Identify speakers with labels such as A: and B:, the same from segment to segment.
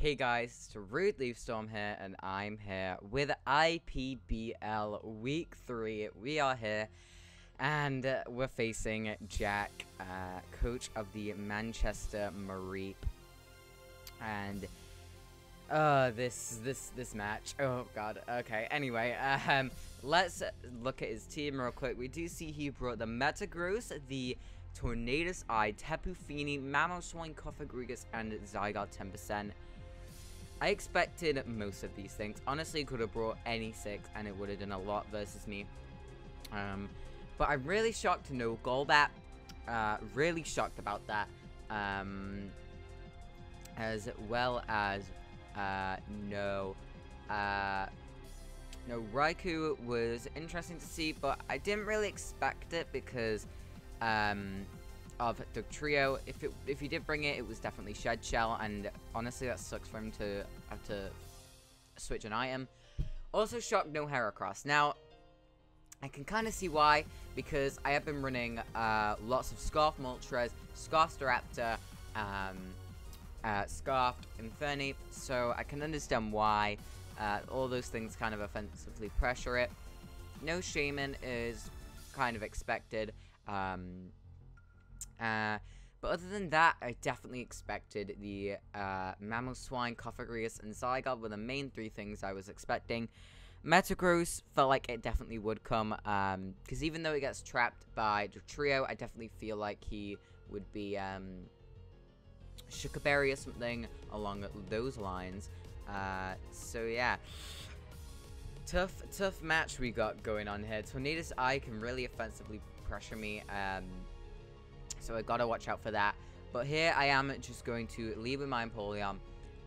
A: Hey guys, it's Darude Leaf Storm here, and I'm here with IPBL Week 3. We are here, and we're facing Jack, coach of the Manchester Mareep. And this match. Oh god. Okay. Anyway, let's look at his team real quick. We do see he brought the Metagross, the Tornadus Eye, Tapu Fini, Mamoswine, Cofagrigus, and Zygarde 10%. I expected most of these things. Honestly, could have brought any 6 and it would have done a lot versus me. But I'm really shocked to no Golbat. Really shocked about that. As well as no Raikou was interesting to see, but I didn't really expect it because of the trio. If he did bring it, it was definitely Shed Shell, and honestly that sucks for him to have to switch an item. Also shocked no Heracross. Now I can kind of see why, because I have been running lots of Scarf Moltres, Scarf Staraptor, Scarfed Infernape, so I can understand why all those things kind of offensively pressure it. No Shaman is kind of expected. But other than that, I definitely expected the Mamoswine, Cofagrigus, and Zygarde were the main 3 things I was expecting. Metagross felt like it definitely would come, because even though it gets trapped by the trio, I definitely feel like he would be Shukaberry or something along those lines. So yeah. Tough match we got going on here. Tornadus Eye can really offensively pressure me, so I gotta watch out for that. But here I am just going to leave with my Empoleon,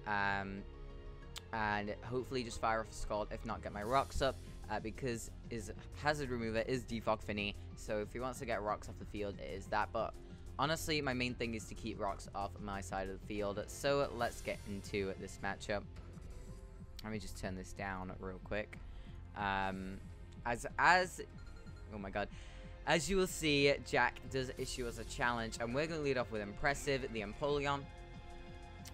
A: and hopefully just fire off a Scald, if not get my rocks up, because his hazard remover is Defog Finny, so if he wants to get rocks off the field, it is that. But honestly, my main thing is to keep rocks off my side of the field, so let's get into this matchup. Let me just turn this down real quick. Oh my god. As you will see, Jack does issue us a challenge, and we're going to lead off with Impressive, the Empoleon,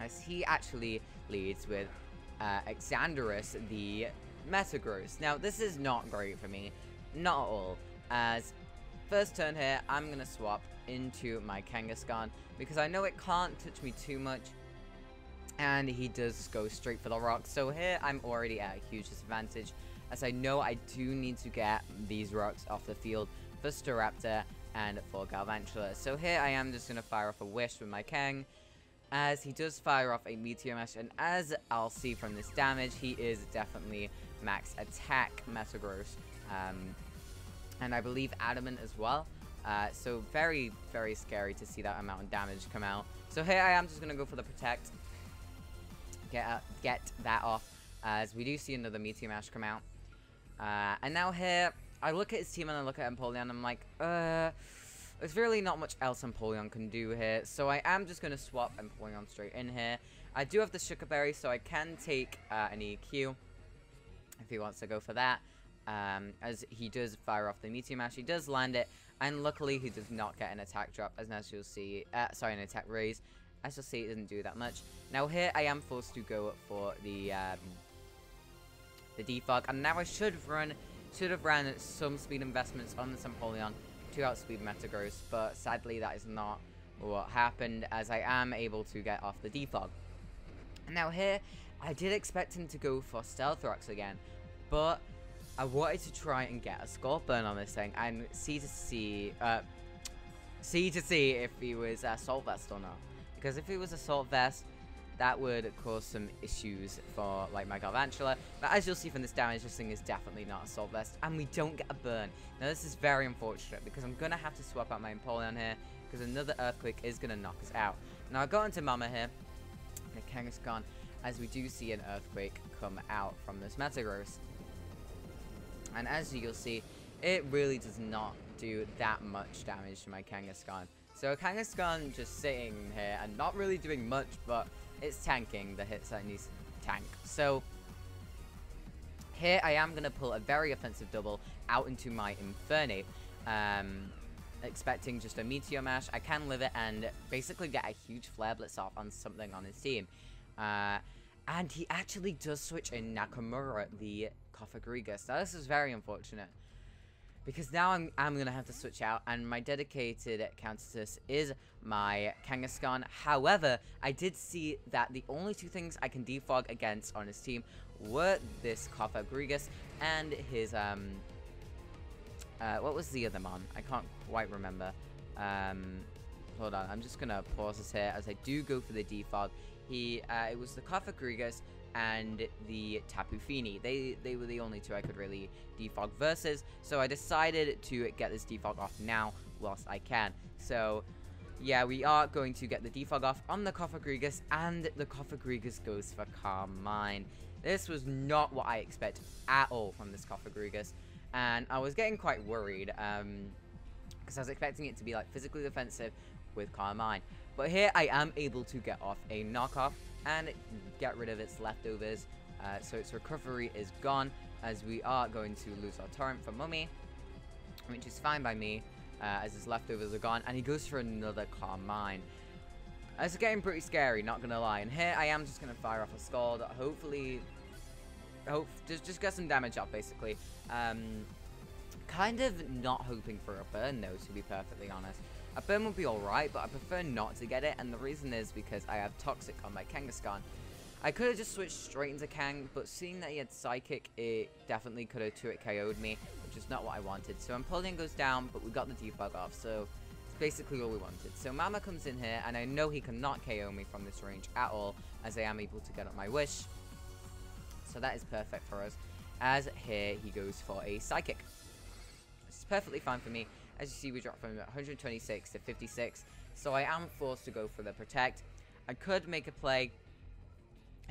A: as he actually leads with Exandorus, the Metagross. Now, this is not great for me, not at all, as first turn here, I'm going to swap into my Kangaskhan, because I know it can't touch me too much, and he does go straight for the rock. So here, I'm already at a huge disadvantage, as I know I do need to get these rocks off the field for Staraptor and for Galvantula. So here I am just going to fire off a Wish with my Kang, as he does fire off a Meteor Mash, and as I'll see from this damage, he is definitely max attack Metagross, and I believe Adamant as well. So very, very scary to see that amount of damage come out. So here I am just going to go for the Protect, get that off, as we do see another Meteor Mash come out. And now here, I look at his team and I look at Empoleon, and I'm like, there's really not much else Empoleon can do here. So I am just going to swap Empoleon straight in here. I do have the Shukaberry, so I can take an EQ if he wants to go for that. As he does fire off the Meteor Mash, he does land it, and luckily he does not get an attack drop, as you'll see, sorry, an attack raise. As you'll see, it doesn't do that much. Now here I am forced to go for the defog, and now I should have ran some speed investments on this Empoleon to outspeed Metagross, but sadly that is not what happened, as I am able to get off the defog. And now here, I did expect him to go for Stealth Rocks again, but I wanted to try and get a Scald Burn on this thing and see to see if he was Assault Vest or not. Because if he was Assault Vest, that would cause some issues for like my Galvantula. But as you'll see from this damage, this thing is definitely not Assault Vest, and we don't get a burn. Now this is very unfortunate, because I'm gonna have to swap out my Empoleon here, because another Earthquake is gonna knock us out. Now I got into Mama here, and the Kangaskhan, as we do see an Earthquake come out from this Metagross. And as you'll see, it really does not do that much damage to my Kangaskhan. So Kangaskhan just sitting here and not really doing much, but it's tanking the hits that it needs to tank. So here I am going to pull a very offensive double out into my Infernape, expecting just a Meteor Mash. I can live it and basically get a huge Flare Blitz off on something on his team. And he actually does switch in Nakamura, the Kofagrigus. Now, this is very unfortunate, because now I'm going to have to switch out, and my dedicated counter to this is my Kangaskhan. However, I did see that the only two things I can defog against on his team were this Kofagrigus and his, what was the other mon? I can't quite remember. Hold on, I'm just going to pause this here as I do go for the defog. It was the Kofagrigus and the Tapu Fini. They were the only two I could really defog versus, so I decided to get this defog off now whilst I can. So yeah, we are going to get the defog off on the Kofagrigus, and the Kofagrigus goes for Carmine. This was not what I expected at all from this Kofagrigus, and I was getting quite worried because I was expecting it to be like physically defensive with Carmine. But here I am able to get off a knockoff and get rid of its leftovers, so its recovery is gone, as we are going to lose our torrent for Mummy, which is fine by me, as his leftovers are gone, and he goes for another Carmine. It's getting pretty scary, not gonna lie, and here I am just gonna fire off a Scald, hopefully, just get some damage up, basically. Kind of not hoping for a burn, though, to be perfectly honest. A burn would be alright, but I prefer not to get it, and the reason is because I have Toxic on my Kangaskhan. I could have just switched straight into Kang, but seeing that he had Psychic, it definitely could have 2-hit KO'd me, which is not what I wanted. So Empoleon goes down, but we got the defog off, so it's basically all we wanted. So Mama comes in here, and I know he cannot KO me from this range at all, as I am able to get up my Wish. So that is perfect for us, as here he goes for a Psychic. It's perfectly fine for me. As you see, we dropped from 126 to 56, so I am forced to go for the Protect. I could make a play.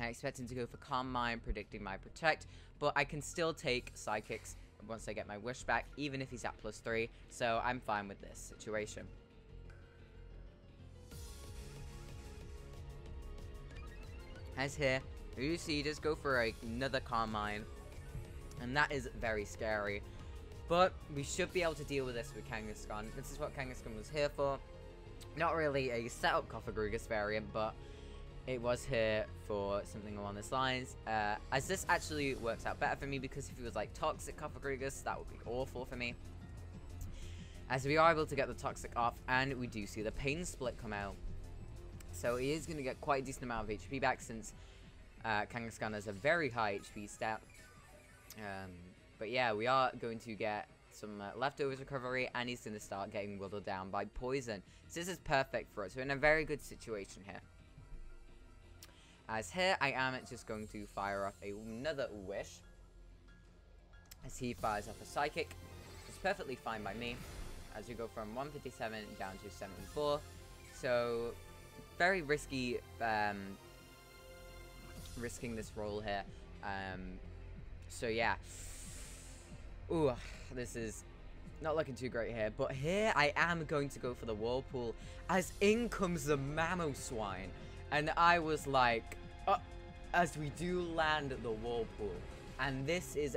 A: I expect him to go for Calm Mind, predicting my Protect, but I can still take Psychics once I get my Wish back, even if he's at +3, so I'm fine with this situation. As here, you see, he does go for another Calm Mind, and that is very scary. But we should be able to deal with this with Kangaskhan. This is what Kangaskhan was here for. Not really a setup Kofagrigus variant, but it was here for something along these lines. As this actually works out better for me, because if he was like Toxic Kofagrigus, that would be awful for me. As we are able to get the Toxic off, and we do see the Pain Split come out. So he is going to get quite a decent amount of HP back, since Kangaskhan has a very high HP stat. But yeah, we are going to get some leftovers recovery, and he's going to start getting whittled down by poison. So this is perfect for us. We're in a very good situation here. As here, I am just going to fire off another Wish, as he fires off a Psychic. It's perfectly fine by me, as we go from 157 down to 74. So very risky, risking this roll here. So yeah. Ooh, this is not looking too great here. But here I am going to go for the Whirlpool, as in comes the Mamoswine. And I was like, as we do land the Whirlpool. And this is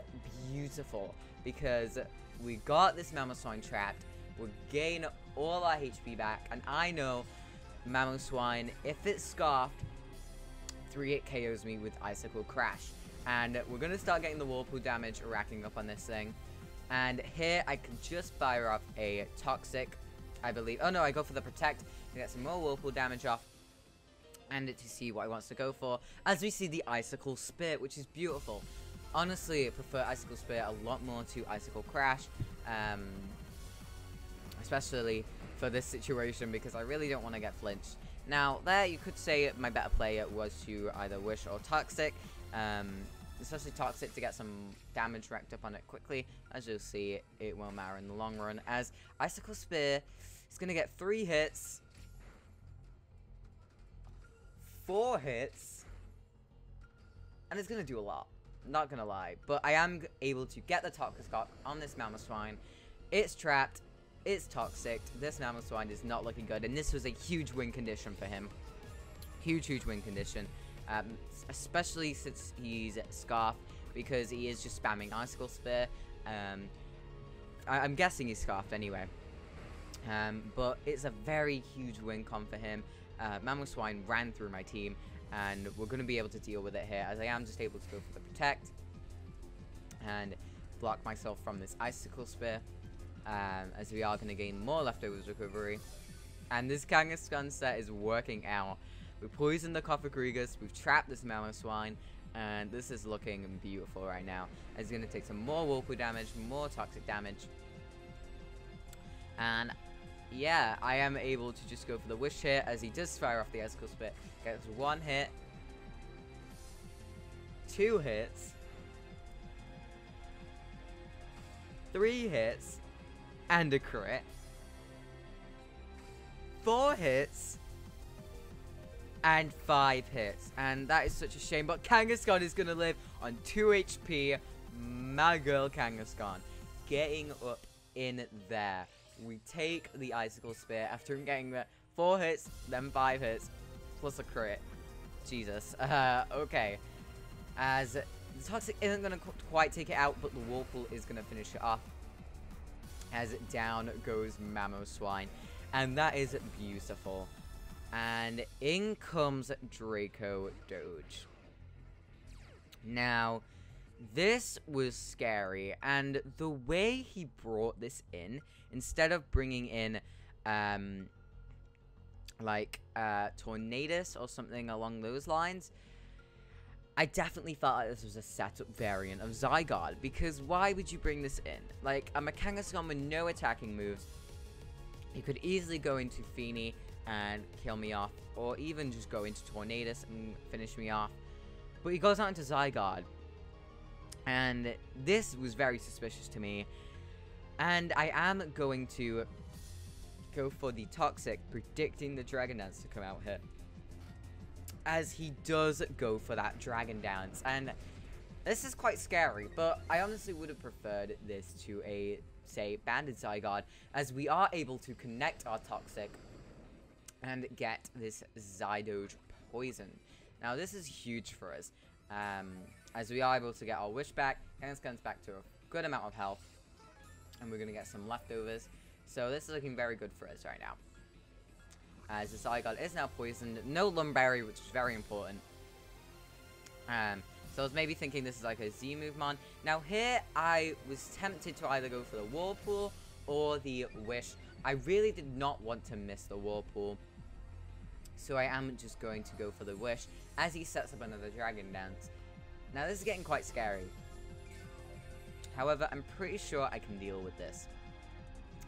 A: beautiful, because we got this Mamoswine trapped. We'll gain all our HP back. And I know Mamoswine, if it's Scarfed, 3-hit KOs me with Icicle Crash. And we're going to start getting the Whirlpool damage racking up on this thing. And here I can just fire off a Toxic, I believe. Oh no, I go for the Protect to get some more Whirlpool damage off. And to see what he wants to go for. As we see the Icicle Spear, which is beautiful. Honestly, I prefer Icicle Spear a lot more to Icicle Crash. Especially for this situation, because I really don't want to get flinched. Now, there you could say my better play was to either Wish or Toxic. Especially Toxic to get some damage racked up on it quickly. As you'll see, it won't matter in the long run, as Icicle Spear is going to get 3 hits, 4 hits, and it's going to do a lot. Not going to lie. But I am able to get the Toxic on this Mamoswine. It's trapped. It's Toxic. This Mamoswine is not looking good, and this was a huge win condition for him. Huge win condition. Especially since he's Scarf, because he is just spamming Icicle Spear. I'm guessing he's Scarfed anyway. But it's a very huge win con for him. Mamoswine ran through my team, and we're going to be able to deal with it here, as I am just able to go for the protect and block myself from this icicle spear, as we are going to gain more leftovers recovery. And this Kangaskhan set is working out. We poisoned the Copperkriegers, we've trapped this Mamoswine, and this is looking beautiful right now. It's going to take some more Whirlpool damage, more toxic damage. And yeah, I am able to just go for the wish here, as he does fire off the icicle spit. Gets 1 hit, 2 hits, 3 hits, and a crit. 4 hits, and 5 hits. And that is such a shame, but Kangaskhan is going to live on 2 HP. My girl Kangaskhan getting up in there. We take the icicle spear after getting the 4 hits, then 5 hits, plus a crit. Jesus. Okay. As the toxic isn't going to quite take it out, but the Whirlpool is going to finish it off. As down goes Mamoswine. And that is beautiful. And in comes Draco Doge. Now, this was scary, and the way he brought this in, instead of bringing in, Tornadus or something along those lines, I definitely felt like this was a setup variant of Zygarde, because why would you bring this in? Like, I'm a Kangaskhan with no attacking moves. He could easily go into Feeny and kill me off, or even just go into Tornadus and finish me off. But he goes out into Zygarde. And this was very suspicious to me. And I am going to go for the Toxic, predicting the Dragon Dance to come out here, as he does go for that Dragon Dance. And this is quite scary, but I honestly would have preferred this to a, say, Banded Zygarde, as we are able to connect our Toxic and get this Zydoge poison. Now, this is huge for us. As we are able to get our wish back, Kangaskhan's back to a good amount of health, and we're going to get some leftovers. So this is looking very good for us right now. As the Zygarde is now poisoned, no Lumberry, which is very important. So I was maybe thinking this is like a Z move mon. Now here, I was tempted to either go for the Whirlpool or the Wish. I really did not want to miss the Whirlpool, so I am just going to go for the Wish, as he sets up another Dragon Dance. Now this is getting quite scary. However, I'm pretty sure I can deal with this,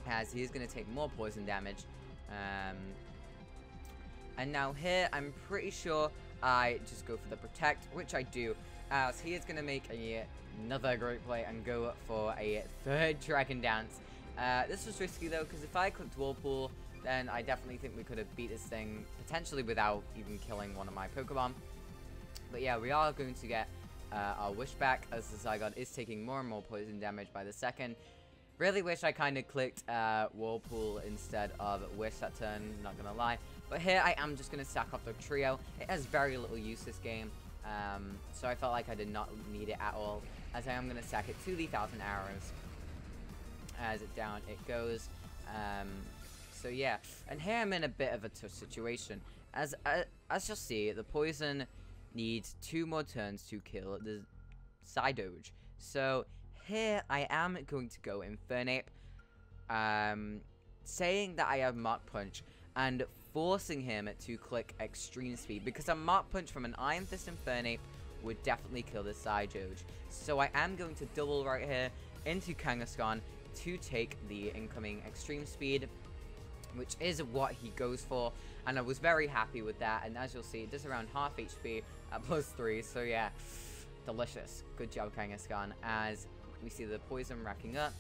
A: as he is going to take more poison damage. And now here, I'm pretty sure I just go for the Protect, which I do, as he is going to make another great play and go for a 3rd Dragon Dance. This was risky though, because if I clicked Whirlpool, then I definitely think we could have beat this thing potentially without even killing one of my Pokemon. But yeah, we are going to get our wish back, as the Zygarde is taking more and more poison damage by the second. Really wish I kind of clicked Whirlpool instead of Wish that turn, not gonna lie. But here I am just gonna sack off the trio. It has very little use this game, so I felt like I did not need it at all, as I am gonna sack it to the 1,000 Arrows. As it down it goes. So yeah, and here I'm in a bit of a tough situation, as you'll see, the poison needs 2 more turns to kill the Zydoge. So here I am going to go Infernape, saying that I have Mark Punch and forcing him to click Extreme Speed, because a Mark Punch from an Iron Fist Infernape would definitely kill the Zydoge. So I am going to double right here into Kangaskhan to take the incoming Extreme Speed, which is what he goes for, and I was very happy with that. And as you'll see, it does around half HP at +3, so yeah, delicious. Good job, Kangaskhan, as we see the poison racking up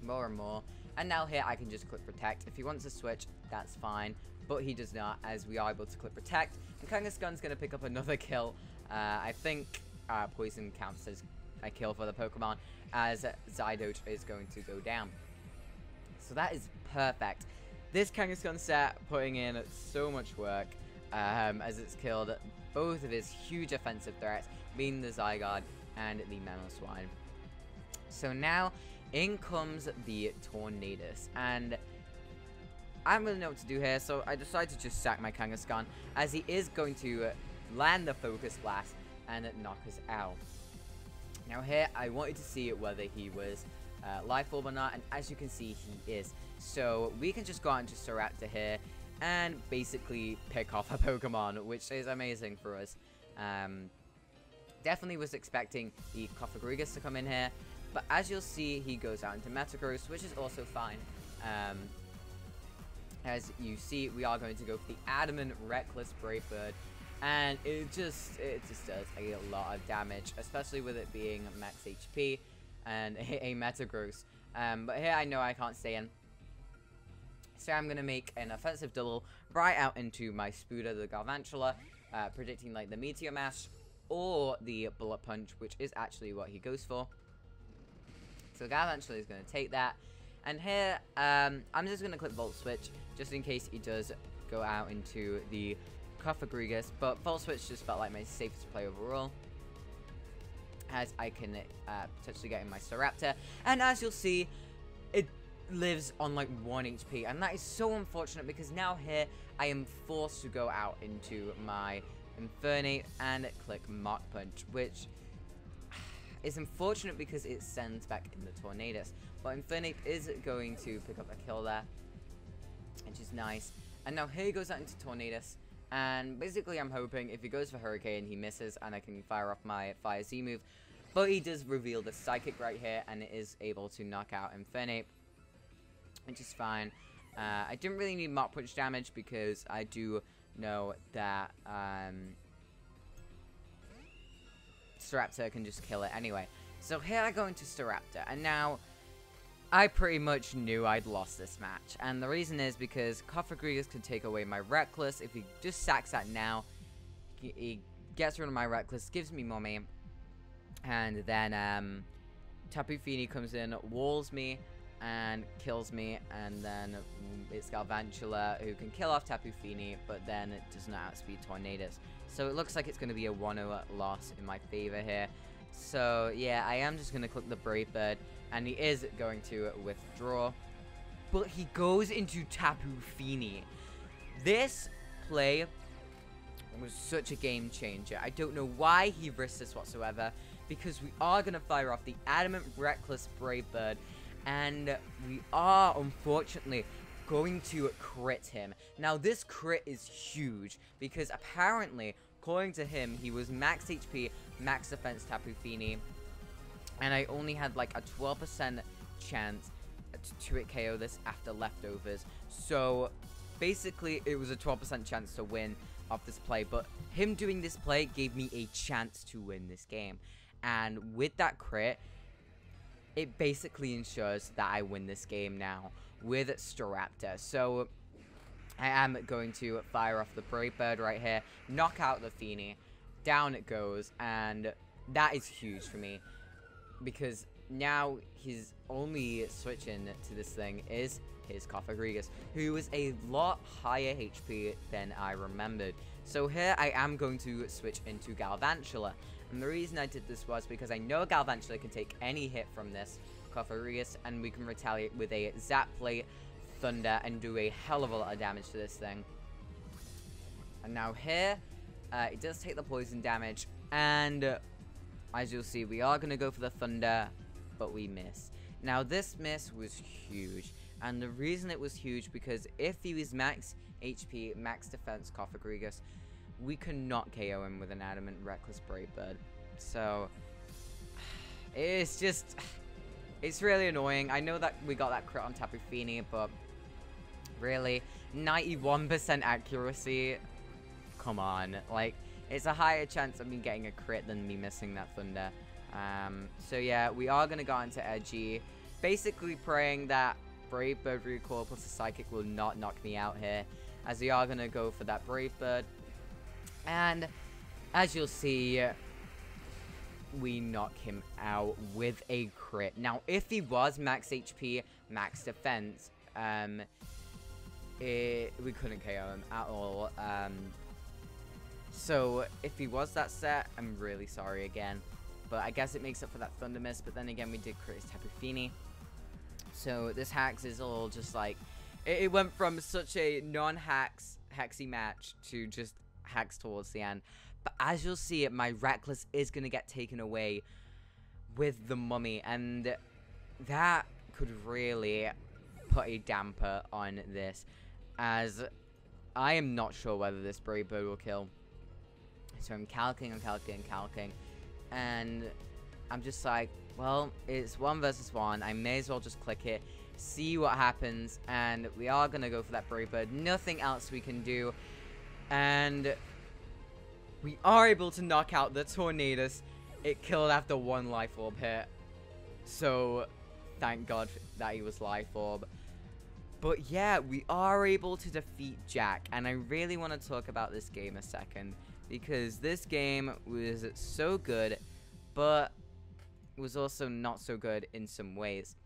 A: more and more. And now here I can just click Protect. If he wants to switch, that's fine, but he does not, as we are able to click Protect, and Kangaskhan's going to pick up another kill. I think poison counts as a kill for the Pokemon, as Zydoge is going to go down. So that is perfect. This Kangaskhan set putting in so much work, as it's killed both of his huge offensive threats, being the Zygarde and the Mamoswine. So now, in comes the Tornadus, and I don't really know what to do here, so I decided to just sack my Kangaskhan, as he is going to land the Focus Blast and knock us out. Now here, I wanted to see whether he was Life Orb or not, and as you can see, he is. So we can just go out into Staraptor here and basically pick off a Pokemon, which is amazing for us. Definitely was expecting the Cofagrigus to come in here, but as you'll see, he goes out into Metagross, which is also fine. As you see, we are going to go for the Adamant Reckless Brave Bird, and it just does a lot of damage, especially with it being max HP and a Metagross. But here I know I can't stay in, so I'm going to make an offensive double right out into my Spooder, the Galvantula, predicting like the Meteor Mash or the Bullet Punch, which is actually what he goes for. So Galvantula is going to take that. And here, I'm just going to click Volt Switch, just in case he does go out into the Cofagrigus. But Volt Switch just felt like my safest play overall, as I can potentially get in my Staraptor. And as you'll see, it lives on like 1 HP. And that is so unfortunate, because now here, I am forced to go out into my Infernape and click Mach Punch, which is unfortunate because it sends back in the Tornadus. But Infernape is going to pick up a kill there, which is nice. And now here he goes out into Tornadus, and basically I'm hoping if he goes for Hurricane, he misses and I can fire off my Fire Z move. But he does reveal the Psychic right here, and it is able to knock out Infernape, which is fine. I didn't really need Mach Punch damage because I do know that Staraptor can just kill it anyway. So here I go into Staraptor, and now I pretty much knew I'd lost this match. And the reason is because Cofagrigus can take away my Reckless. If he just sacks that now, he gets rid of my Reckless, gives me Mommy, and then Tapu Fini comes in, walls me, and kills me, and then it's Galvantula who can kill off Tapu Fini, but then it does not outspeed Tornadus. So it looks like it's going to be a 1-0 loss in my favor here. So yeah, I am just going to click the Brave Bird, and he is going to withdraw, but he goes into Tapu Fini. This play was such a game changer. I don't know why he risked this whatsoever, because we are going to fire off the Adamant Reckless Brave Bird, and we are, unfortunately, going to crit him. Now, this crit is huge, because apparently, according to him, he was max HP, max defense Tapu Fini, and I only had like a 12% chance to hit KO this after leftovers. So, basically, it was a 12% chance to win off this play, but him doing this play gave me a chance to win this game. And with that crit, it basically ensures that I win this game now with Staraptor. So I am going to fire off the Brave Bird right here, knock out the Fini, down it goes, and that is huge for me, because now his only switch in to this thing is his Cofagrigus, who is a lot higher HP than I remembered. So here I am going to switch into Galvantula. And the reason I did this was because I know Galvantula can take any hit from this Cofagrigus, and we can retaliate with a Zap Plate, Thunder, and do a hell of a lot of damage to this thing. And now here, it does take the poison damage, and as you'll see, we are going to go for the Thunder, but we miss. Now this miss was huge, and the reason it was huge because if he was max HP, max defense Cofagrigus, we could not KO him with an Adamant Reckless Brave Bird. So it's just, it's really annoying. I know that we got that crit on Tapu Fini, but really, 91% accuracy, come on. Like, it's a higher chance of me getting a crit than me missing that Thunder. So yeah, we are going to go into Edgy, basically praying that Brave Bird Recoil plus a Psychic will not knock me out here, as we are going to go for that Brave Bird. And as you'll see, we knock him out with a crit. Now, if he was max HP, max defense, we couldn't KO him at all. So if he was that set, I'm really sorry again. But I guess it makes up for that Thunder Miss. But then again, we did crit his Tapu Fini. So this Hax is all just like, it went from such a non-Hax, Hexy match to just Hax towards the end. But as you'll see, my Reckless is going to get taken away with the Mummy, and that could really put a damper on this, as I am not sure whether this Brave Bird will kill. So I'm calcing, and I'm just like, well, it's 1 versus 1. I may as well just click it, see what happens, and we are going to go for that Brave Bird. Nothing else we can do, and we are able to knock out the Tornadus. It killed after 1 Life Orb hit, so thank God that he was Life Orb. But yeah, we are able to defeat Jack, and I really want to talk about this game a second, because this game was so good, but was also not so good in some ways.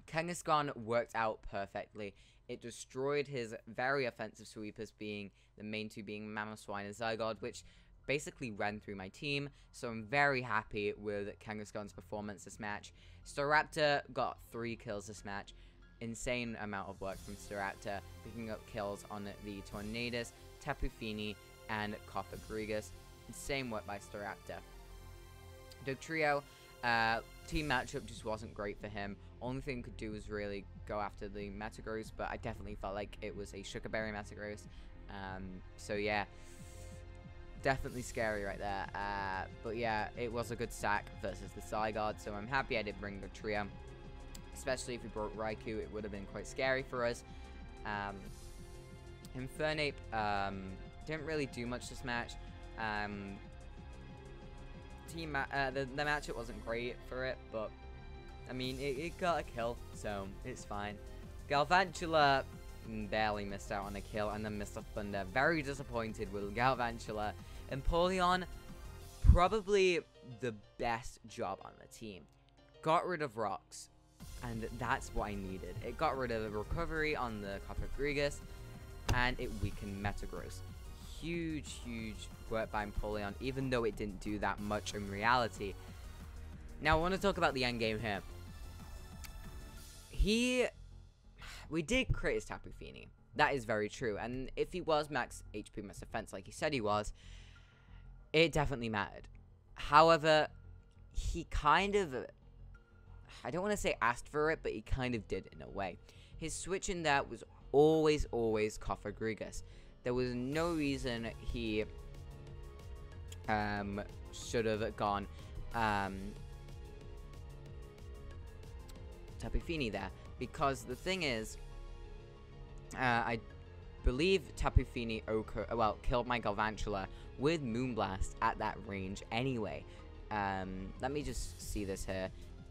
A: Kangaskhan worked out perfectly. It destroyed his very offensive sweepers, being the main 2 being Mamoswine and Zygarde, which basically ran through my team, so I'm very happy with Kangaskhan's performance this match. Staraptor got 3 kills this match. Insane amount of work from Staraptor, picking up kills on the Tornadus, Tapu Fini, and Cofagrigus. Insane work by Staraptor. Dugtrio, team matchup just wasn't great for him. Only thing he could do was really go after the Metagross, but I definitely felt like it was a Sugarberry Metagross. So yeah, definitely scary right there. But yeah, it was a good sack versus the Zygarde, so I'm happy I did bring the trio. Especially if we brought Raikou, it would have been quite scary for us. Infernape didn't really do much this match. The matchup wasn't great for it, but I mean, it got a kill, so it's fine. Galvantula barely missed out on a kill, and then Mr. Thunder. Very disappointed with Galvantula. Empoleon, probably the best job on the team. Got rid of rocks, and that's what I needed. It got rid of recovery on the Cofagrigus, and it weakened Metagross. Huge work by Empoleon, even though it didn't do that much in reality. Now, I want to talk about the end game here. We did crit his Tapu Fini. That is very true. And if he was max HP, max defense, like he said he was, it definitely mattered. However, he kind of, I don't want to say asked for it, but he kind of did in a way. His switch in that was always Cofagrigus. There was no reason he should have gone Tapu Fini there, because the thing is, I believe Tapu Fini killed my Galvantula with Moonblast at that range anyway. Let me just see this here.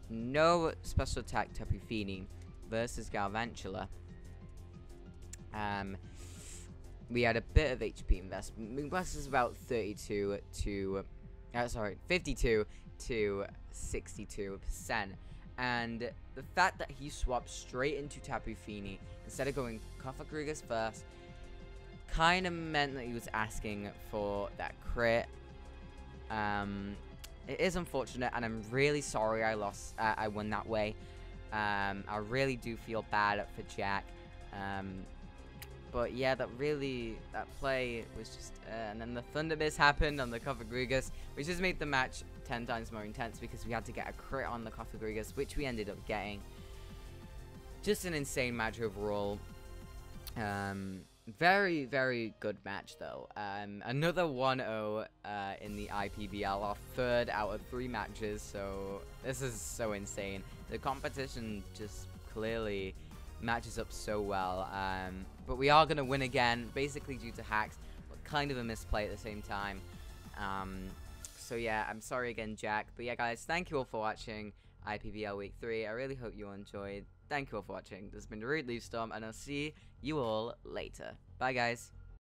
A: No special attack Tapu Fini versus Galvantula. We had a bit of HP investment. Moonblast is about 52 to 62%. And the fact that he swapped straight into Tapu Fini instead of going Cofagrigus first kind of meant that he was asking for that crit. It is unfortunate, and I'm really sorry I lost. I won that way. I really do feel bad for Jack. But yeah, that play was just, and then the Thunder Miss happened on the Cofagrigus, which just made the match 10 times more intense because we had to get a crit on the Cofagrigus, which we ended up getting. Just an insane match overall. Very, very good match though. Another 1-0 in the IPBL, our 3rd out of 3 matches, so this is so insane. The competition just clearly matches up so well, but we are going to win again, basically due to hacks, but kind of a misplay at the same time. So yeah, I'm sorry again, Jack, but yeah guys, thank you all for watching IPBL Week 3, I really hope you all enjoyed. Thank you all for watching. This has been Darude Leaf Storm, and I'll see you all later. Bye guys.